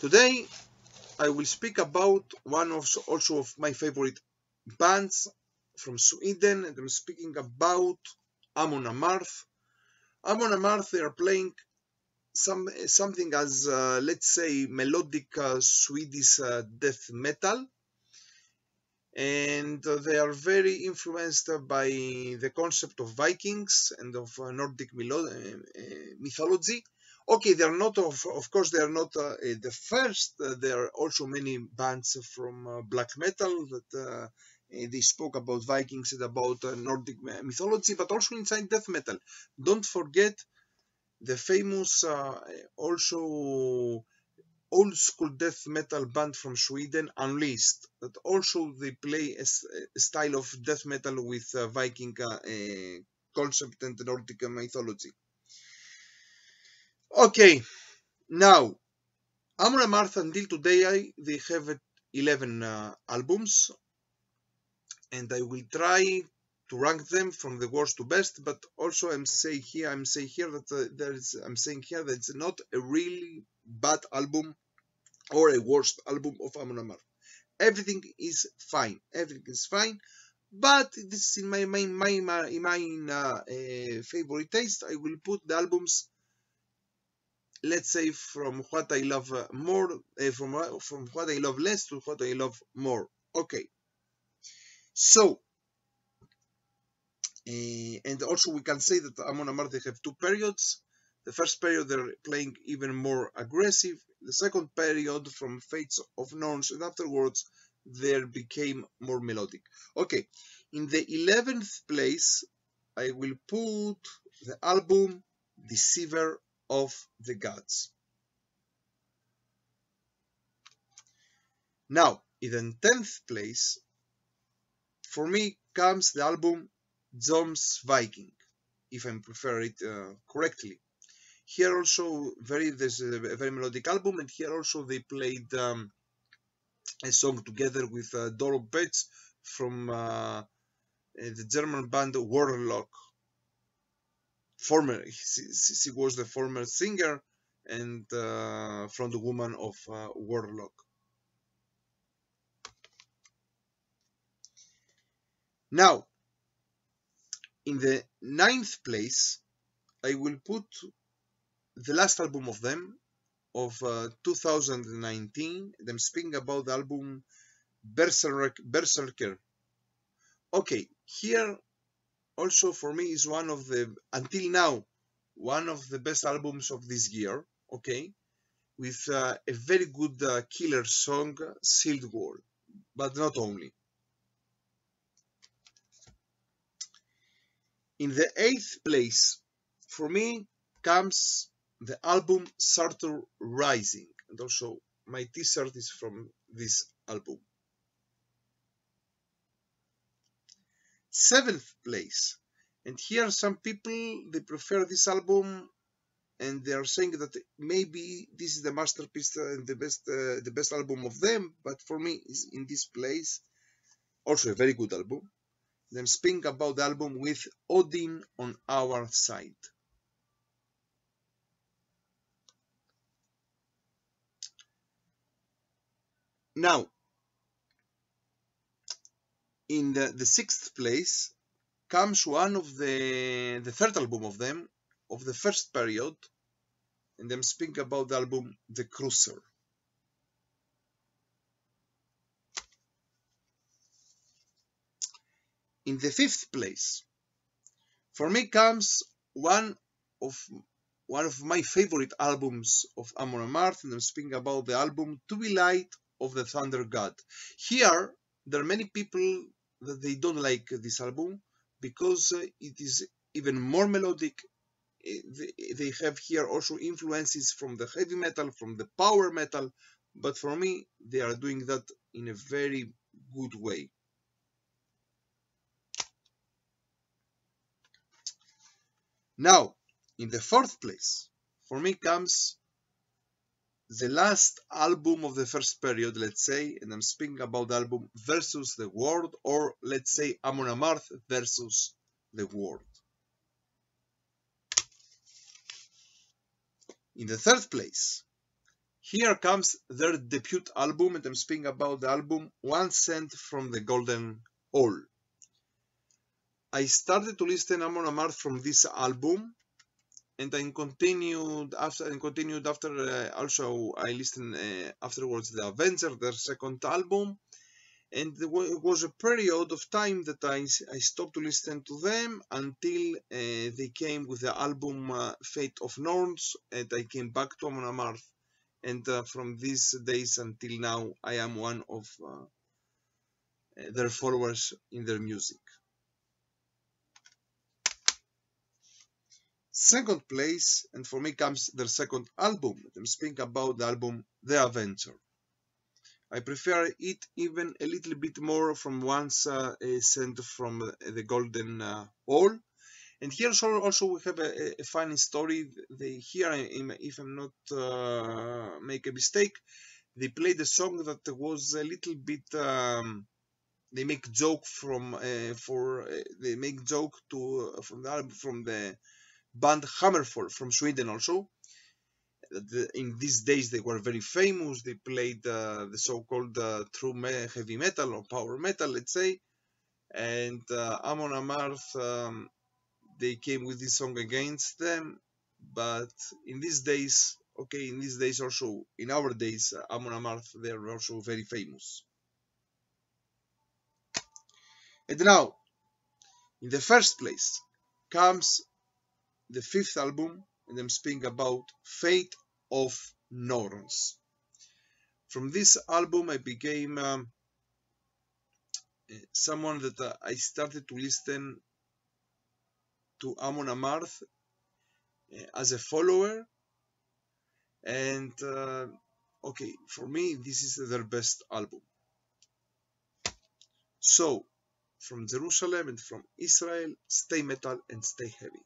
Today I will speak about one of also of my favorite bands from Sweden, and I'm speaking about AMON AMARTH. AMON AMARTH, they are playing something as let's say melodic Swedish death metal, and they are very influenced by the concept of Vikings and of Nordic mythology. Okay, they are not of course they are not the first. There are also many bands from black metal that they spoke about Vikings and about Nordic mythology, but also inside death metal. Don't forget the famous also old school death metal band from Sweden, Unleashed, that also they play a style of death metal with Viking concept and Nordic mythology. Okay, now AMON AMARTH until today they have 11 albums, and I will try to rank them from the worst to best. But also I'm saying here that I'm saying here that it's not a really bad album or a worst album of AMON AMARTH. Everything is fine. Everything is fine. But this is in my favorite taste. I will put the albums, let's say, from what I love more, from what I love less to what I love more. Okay. So, and also we can say that AMON AMARTH, they have two periods. The first period they're playing even more aggressive. The second period from Fates of Norns, and afterwards they became more melodic. Okay, in the 11th place I will put the album Deceiver of the Gods. Now, in the 10th place for me comes the album Joms Viking, if I prefer it correctly. Here also there's a very melodic album, and here also they played a song together with Doro Betts from the German band Warlock. She was the former singer and frontwoman of Warlock. Now, in the 9th place, I will put the last album of them, of 2019, and I'm speaking about the album Berserker. Okay, here also for me is one of the, until now, one of the best albums of this year, okay, with a very good killer song, Sealed Wall, but not only. In the 8th place, for me, comes the album Sartor Rising, and also my t-shirt is from this album. 7th place, and here some people they prefer this album, and they are saying that maybe this is the masterpiece and the best album of them, but for me is in this place, also a very good album. I'm speaking about the album With Odin on Our Side. Now, in the 6th place comes one of the third album of them, of the first period, and I'm speaking about the album The Cruiser. In the 5th place, for me comes one of my favorite albums of AMON AMARTH, and I'm speaking about the album Twilight of the Thunder God. Here, there are many people that they don't like this album because it is even more melodic. They have here also influences from the heavy metal, from the power metal, but for me, they are doing that in a very good way. Now, in the 4th place, for me comes the last album of the first period, let's say, and I'm speaking about the album Versus the World, or let's say AMON AMARTH versus the World. In the 3rd place Here comes their debut album, and I'm speaking about the album One Cent from the Golden Hole. I started to listen Amon Amarth from this album, and I continued after. Also, I listened afterwards the Avenger, their second album, and it was a period of time that I stopped to listen to them until they came with the album Fate of Norns, and I came back to Amon Amarth, and from these days until now I am one of their followers in their music. Second place, and for me comes their second album. I'm speaking about the album The Avenger. I prefer it even a little bit more from once sent from the Golden Hole. And here also we have a funny story. Here, if I'm not make a mistake, they played a song that was a little bit. They make joke from they make joke to from the band Hammerfall from Sweden also. In these days they were very famous. They played the so-called true heavy metal or power metal, let's say. And Amon Amarth, they came with this song against them. But in these days, okay, in these days also, in our days, Amon Amarth, they are also very famous. And now, in the first place, comes the fifth album, and I'm speaking about Fate of Norns. From this album, I became someone that I started to listen to Amon Amarth as a follower, and okay, for me, this is their best album. So, from Jerusalem and from Israel, stay metal and stay heavy.